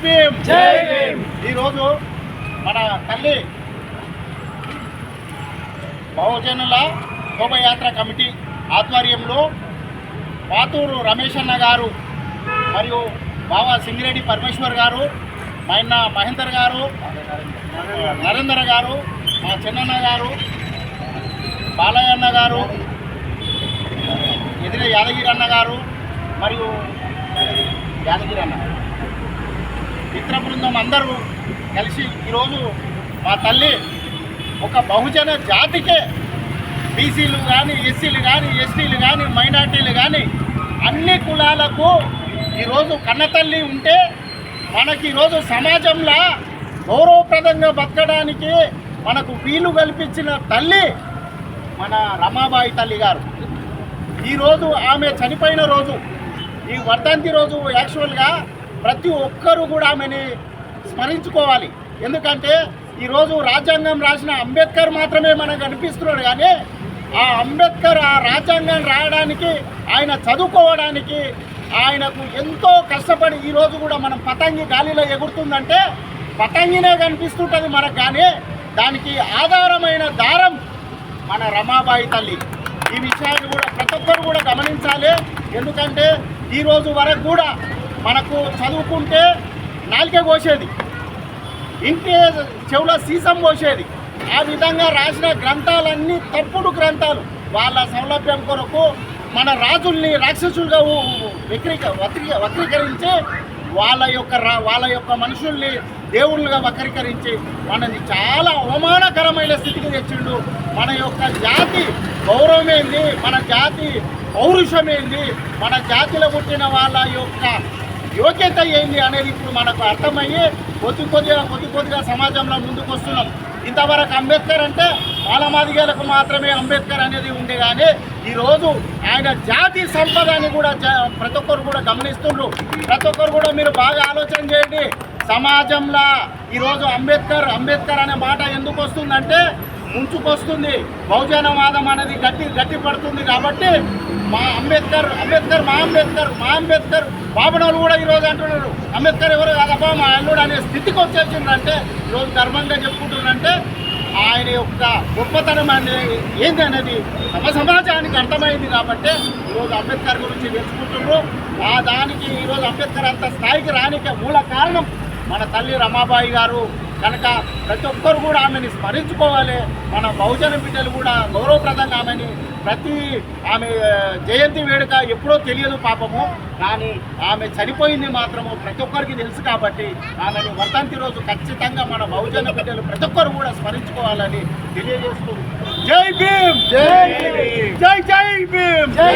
భీమ్ జై భీమ్. ఈరోజు మన తల్లి బహుజనుల శోభయాత్ర కమిటీ ఆధ్వర్యంలో పాతూరు రమేష్ అన్న గారు మరియు బావా సింగిరెడ్డి పరమేశ్వర్ గారు మైన్న మహేందర్ గారు నరేందర్ గారు మా చిన్నన్న గారు బాలయ్య అన్న గారు ఎదిరే యాదగిరి అన్న గారు మరియు యాదగిరి అన్న మిత్ర బృందం అందరూ కలిసి ఈరోజు మా తల్లి ఒక బహుజన జాతికే బీసీలు కానీ ఎస్సీలు కానీ ఎస్టీలు కానీ మైనార్టీలు కానీ అన్ని కులాలకు ఈరోజు కన్నతల్లి ఉంటే మనకి ఈరోజు సమాజంలో గౌరవప్రదంగా బతకడానికి మనకు వీలు కల్పించిన తల్లి మన రమాబాయి తల్లి గారు. ఈరోజు ఆమె చనిపోయిన రోజు, ఈ వర్ధంతి రోజు యాక్చువల్గా ప్రతి ఒక్కరూ కూడా ఆమెని స్మరించుకోవాలి. ఎందుకంటే ఈరోజు రాజ్యాంగం రాసిన అంబేద్కర్ మాత్రమే మనకు అనిపిస్తున్నాడు, కానీ ఆ అంబేద్కర్ ఆ రాజ్యాంగం రాయడానికి, ఆయన చదువుకోవడానికి ఆయనకు ఎంతో కష్టపడి ఈరోజు కూడా మనం పతంగి గాలిలో ఎగురుతుందంటే పతంగినే కనిపిస్తుంటుంది మనకు, కానీ దానికి ఆధారమైన దారం మన రమాబాయి తల్లి. ఈ విషయాన్ని కూడా ప్రతి ఒక్కరు కూడా గమనించాలి. ఎందుకంటే ఈరోజు వరకు కూడా మనకు చదువుకుంటే నాలుకే కోసేది, ఇంటి చెవుల సీసం పోసేది. ఆ విధంగా రాసిన గ్రంథాలన్నీ తప్పుడు గ్రంథాలు. వాళ్ళ సౌలభ్యం కొరకు మన రాజుల్ని రాక్షసులుగా వక్రీకరించి వాళ్ళ యొక్క మనుషుల్ని దేవుళ్ళుగా వక్రీకరించి మనని చాలా అవమానకరమైన స్థితికి తెచ్చిండు. మన యొక్క జాతి గౌరవమేంది, మన జాతి పౌరుషమేంది, మన జాతిలో పుట్టిన వాళ్ళ యొక్క యోగ్యత ఏంది అనేది ఇప్పుడు మనకు అర్థమయ్యి కొద్ది కొద్దిగా సమాజంలో ముందుకు వస్తున్నాం. ఇంతవరకు అంబేద్కర్ అంటే మాలమాదిగలకు మాత్రమే అంబేద్కర్ అనేది ఉండే, కానీ ఈరోజు ఆయన జాతి సంపదని కూడా ప్రతి ఒక్కరు కూడా గమనిస్తుండ్రు. ప్రతి ఒక్కరు కూడా మీరు బాగా ఆలోచన చేయండి. సమాజంలో ఈరోజు అంబేద్కర్ అనే మాట ఎందుకు వస్తుందంటే ముంచుకొస్తుంది. బహుజనవాదం అనేది గట్టి పడుతుంది. కాబట్టి మా అంబేద్కర్ బాబునోళ్ళు కూడా ఈరోజు అంటున్నారు అంబేద్కర్ ఎవరు కాదబ్బా మా అల్లుడు అనే స్థితికి వచ్చేసిందంటే ఈరోజు గర్వంగా చెప్పుకుంటున్నారంటే ఆయన యొక్క గొప్పతనం అనేది ఏంది అనేది సమాజానికి అర్థమైంది. కాబట్టి ఈరోజు అంబేద్కర్ గురించి తెలుసుకుంటున్నారు. దానికి ఈరోజు అంబేద్కర్ అంత స్థాయికి రానికే మూల కారణం మన తల్లి రమాబాయి గారు. కనుక ప్రతి ఒక్కరు కూడా ఆమెని స్మరించుకోవాలి. మన బహుజన బిడ్డలు కూడా గౌరవప్రదంగా ఆమె జయంతి వేడుక ఎప్పుడో తెలియదు పాపము, కానీ ఆమె చనిపోయింది మాత్రము ప్రతి ఒక్కరికి తెలుసు. కాబట్టి ఆమెను వర్ధంతి రోజు ఖచ్చితంగా మన బహుజన బిడ్డలు ప్రతి ఒక్కరు కూడా స్మరించుకోవాలని తెలియజేస్తూ జై భీమ్, జై భీమ్, జై భీమ్, జై